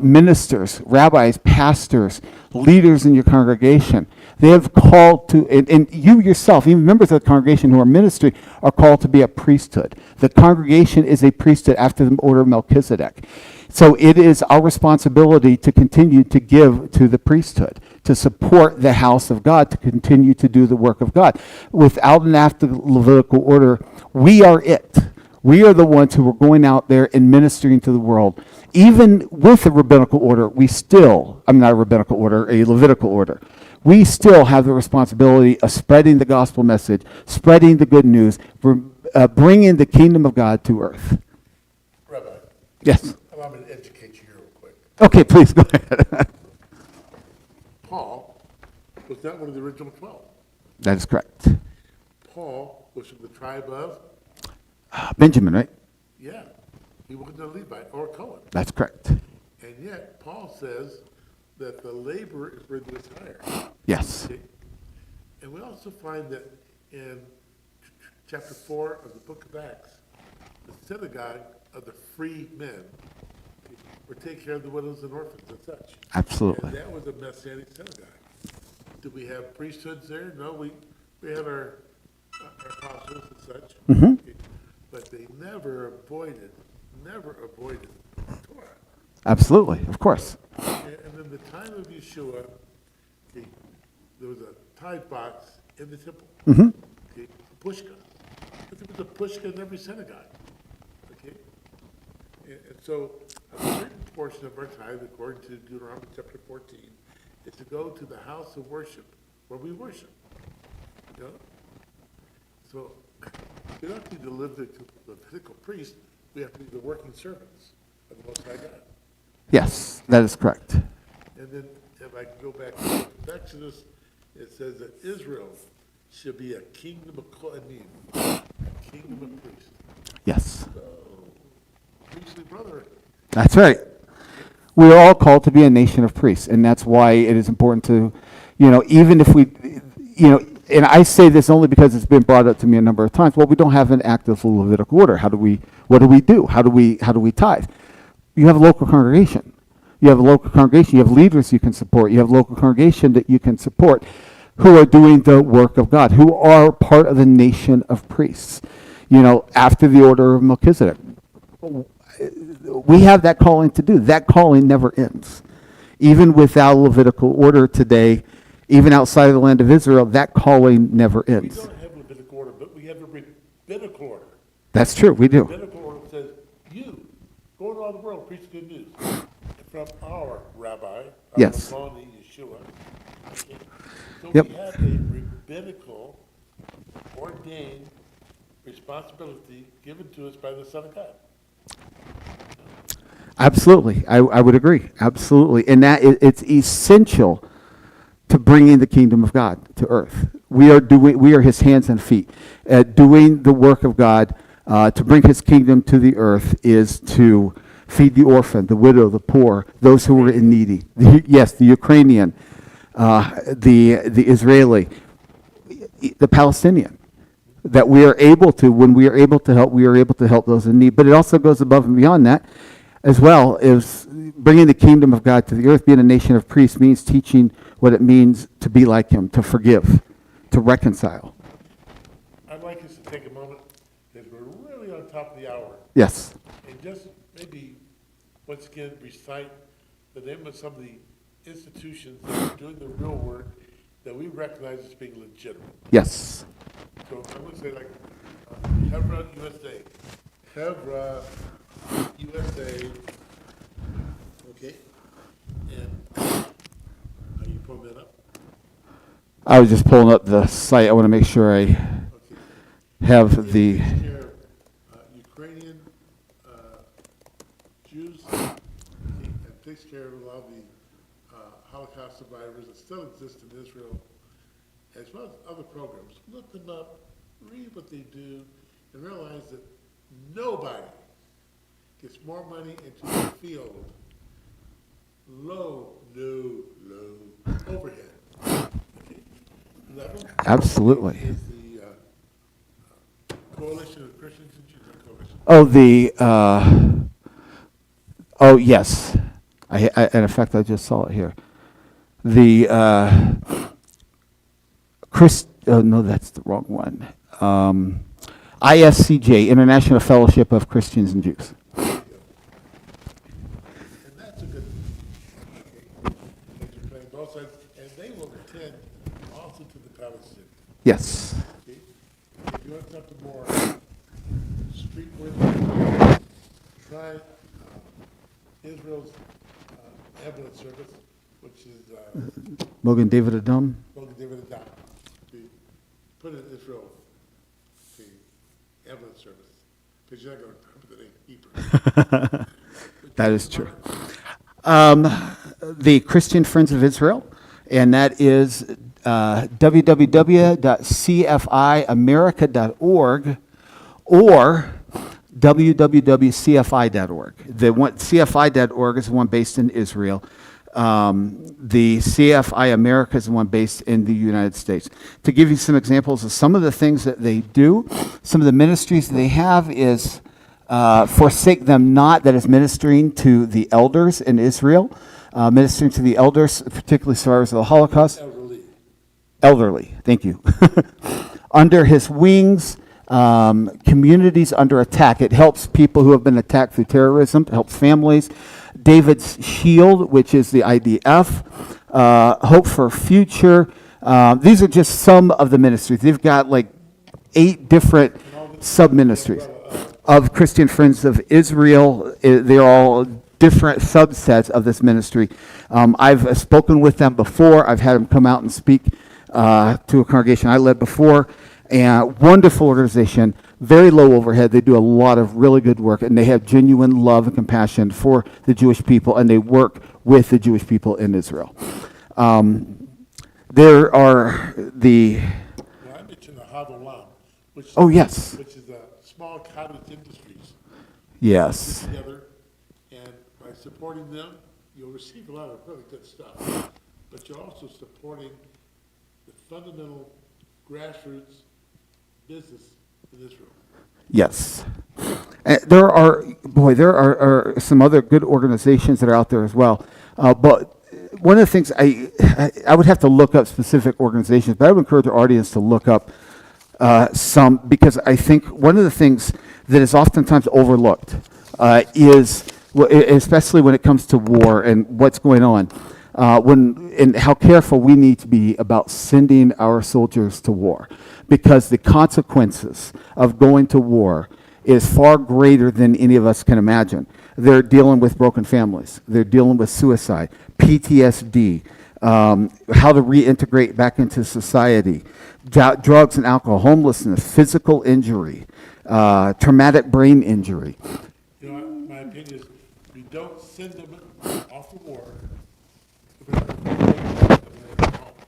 ministers, rabbis, pastors, leaders in your congregation, they have called to, and you yourself, even members of the congregation who are ministry, are called to be a priesthood. The congregation is a priesthood after the order of Melchizedek. So it is our responsibility to continue to give to the priesthood, to support the house of God, to continue to do the work of God. Without an after Levitical order, we are it. We are the ones who are going out there and ministering to the world. Even with a rabbinical order, not a rabbinical order, a Levitical order, we still have the responsibility of spreading the gospel message, spreading the good news, bringing the kingdom of God to earth. Rabbi, Yes. allow me to educate you here real quick. Okay, please go ahead. Paul was not one of the original 12. That is correct. Paul was from the tribe of, Benjamin, right? yeah, he wasn't a Levite or a Cohen. That's correct. And yet, Paul says that the laborer is worthy of his hire. Yes. Okay? And we also find that in chapter 4 of the book of Acts, the synagogue of the free men were taking care of the widows and orphans and such. Absolutely. And that was a Messianic synagogue. Do we have priesthoods there? No, we had our apostles and such. Okay? But they never avoided Torah. Absolutely, of course. And in the time of Yeshua, okay, there was a tithe box in the temple. Okay, pushka. But there was a pushka in every synagogue. Okay? And so a certain portion of our tithe, according to Deuteronomy chapter 14, is to go to the house of worship where we worship. You know? So we don't have to be the Levitical priest, we have to be the working servants of the Most High God. Yes, that is correct. And then if I can go back to Exodus, it says that Israel should be a kingdom of Kohanim, a kingdom of priests. Yes. So, priestly brother, That's right. We are all called to be a nation of priests, and that's why it is important to, even if we, and I say this only because it's been brought up to me a number of times. Well, we don't have an active Levitical order. What do we do? How do we tithe? You have a local congregation. You have leaders you can support. You have a local congregation that you can support who are doing the work of God, who are part of the nation of priests, after the order of Melchizedek. We have that calling to do. That calling never ends. Even without a Levitical order today, even outside of the land of Israel, that calling never we ends. don't have a Levitical order, but we have a rabbinical order. That's true, we do. Rabbinical order says, you, go into all the world, preach the good news. From our rabbi, our Yes. Rabboni Yeshua. Okay? So Yep. we have a rabbinical ordained responsibility given to us by the Son of God. Absolutely, I would agree, absolutely. And it's essential to bringing the kingdom of God to earth. We are his hands and feet. Doing the work of God to bring his kingdom to the earth is to feed the orphan, the widow, the poor, those who are in needy. Yes, the Ukrainian, the Israeli, the Palestinian. That we are able to, when we are able to help those in need. But it also goes above and beyond that, as well as bringing the kingdom of God to the earth. Being a nation of priests means teaching what it means to be like him, to forgive, to reconcile. I'd like us to take a moment, because we're really on top of the hour, Yes. and just maybe, once again, recite the name of some of the institutions that are doing the real work that we recognize as being legitimate. Yes. So I'm going to say like Hevra USA, Hevra USA. Okay. And are you pulling that up? I was just pulling up the site. I want to make sure I Okay. have the, Takes care of Ukrainian Jews, and takes care of a lot of the Holocaust survivors that still exist in Israel, as well as other programs. Look them up, read what they do, and realize that nobody gets more money into the field. Low overhead. Okay. Level absolutely. is the Coalition of Christians and Jews, not Coalition. Oh, yes. In effect, I just saw it here. The, no, that's the wrong one. ISCJ, International Fellowship of Christians and Jews. And that's a good thing. Okay. That you're playing both sides, and they will attend also to the Palestinians. Yes. Okay? If you want something more street worthy, try Israel's ambulance service, which is Mogan David Adam. Bogan David Adam. Put in Israel the ambulance service, because you're not going to put the name Hebrew. That is true. The Christian Friends of Israel, and that is www.cfiamerica.org or www.cfi.org. The one, CFI.org is the one based in Israel. The CFI America is the one based in the United States. To give you some examples of some of the things that they do, some of the ministries that they have is Forsake Them Not, that is ministering to the elders in Israel, ministering to the elders, particularly survivors of the Holocaust. Elderly, thank you. Under His Wings, communities under attack. It helps people who have been attacked through terrorism, it helps families. David's Shield, which is the IDF, Hope for Future. These are just some of the ministries. They've got like 8 different sub-ministries of Christian Friends of Israel. They're all different subsets of this ministry. I've spoken with them before. I've had them come out and speak to a congregation I led before. And wonderful organization, very low overhead. They do a lot of really good work, and they have genuine love and compassion for the Jewish people, and they work with the Jewish people in Israel. There are the... Well, I mentioned the Havolam, which Oh, yes. which is small cottage industries. Yes. Together, and by supporting them, you'll receive a lot of really good stuff. But you're also supporting the fundamental grassroots business in Israel. Yes. There are some other good organizations that are out there as well. But one of the things I would have to look up specific organizations, but I would encourage our audience to look up some, because I think one of the things that is oftentimes overlooked is, especially when it comes to war and what's going on, and how careful we need to be about sending our soldiers to war, because the consequences of going to war is far greater than any of us can imagine. They're dealing with broken families. They're dealing with suicide, PTSD, how to reintegrate back into society, drugs and alcohol, homelessness, physical injury, traumatic brain injury. You know, my opinion is we don't send them off to war.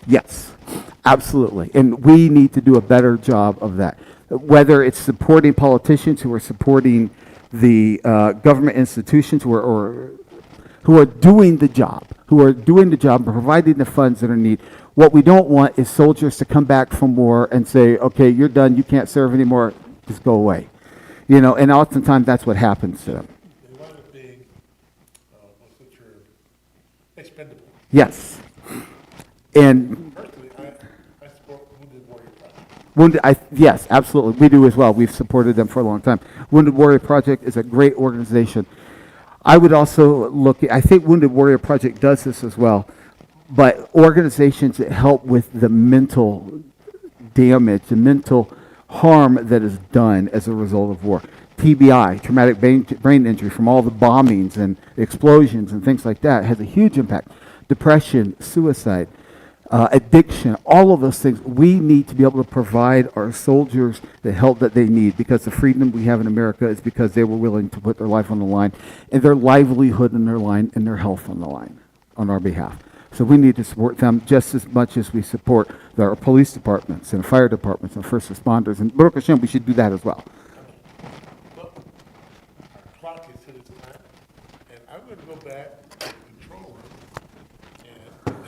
Yes, absolutely. And we need to do a better job of that. Whether it's supporting politicians who are supporting the government institutions who are doing the job, and providing the funds that are needed. What we don't want is soldiers to come back from war and say, okay, you're done, you can't serve anymore, just go away. You know, and oftentimes that's what happens to them. They wind up being, what's the term, expendable. Yes. And Personally, I support Wounded Warrior Project. yes, absolutely. We do as well. We've supported them for a long time. Wounded Warrior Project is a great organization. I would also I think Wounded Warrior Project does this as well, but organizations that help with the mental damage, the mental harm that is done as a result of war. TBI, traumatic brain injury from all the bombings and explosions and things like that, has a huge impact. Depression, suicide, addiction, all of those things. We need to be able to provide our soldiers the help that they need, because the freedom we have in America is because they were willing to put their life on the line, and their livelihood on their line, and their health on the line on our behalf. So we need to support them just as much as we support our police departments and fire departments and first responders. And Baruch Hashem, we should do that as well. Well, our clock is hit its time, and I'm going to go back to the control room. And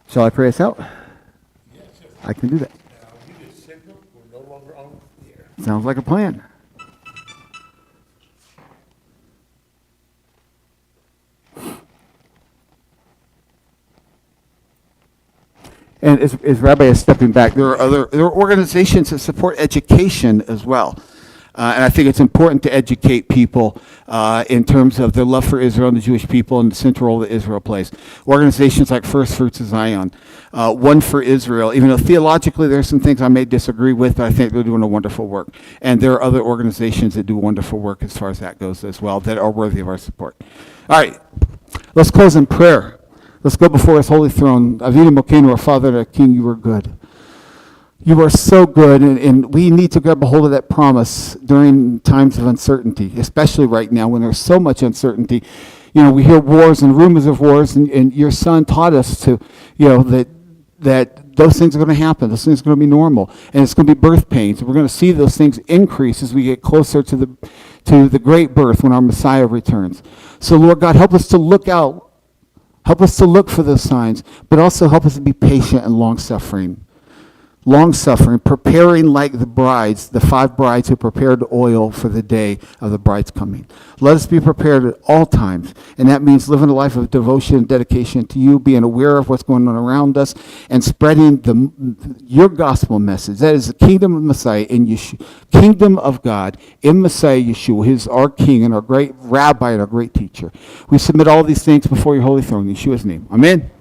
Shall I pray us out? yes, yes. I can do that. Now, we get signal. We're no longer on the air. Sounds like a plan. And as Rabbi is stepping back, there are organizations that support education as well. And I think it's important to educate people in terms of their love for Israel and the Jewish people and the central role that Israel plays. Organizations like First Fruits of Zion, One for Israel, even though theologically there are some things I may disagree with, but I think they're doing a wonderful work. And there are other organizations that do wonderful work as far as that goes as well, that are worthy of our support. All right, let's close in prayer. Let's go before his holy throne. Avinu Malkeinu, our Father and our King, you are good. You are so good, and we need to grab a hold of that promise during times of uncertainty, especially right now when there's so much uncertainty. You know, we hear wars and rumors of wars, and your son taught us to, you know, that those things are going to happen. Those things are going to be normal, and it's going to be birth pains. We're going to see those things increase as we get closer to the great birth when our Messiah returns. So, Lord God, help us to look out. Help us to look for those signs, but also help us to be patient and long-suffering. Long-suffering, preparing like the brides, the 5 brides who prepared the oil for the day of the bride's coming. Let us be prepared at all times, and that means living a life of devotion and dedication to you, being aware of what's going on around us, and spreading your gospel message. That is the kingdom of Messiah in Yeshua, kingdom of God in Messiah Yeshua. He is our King and our great Rabbi and our great teacher. We submit all these things before your holy throne in Yeshua's name. Amen.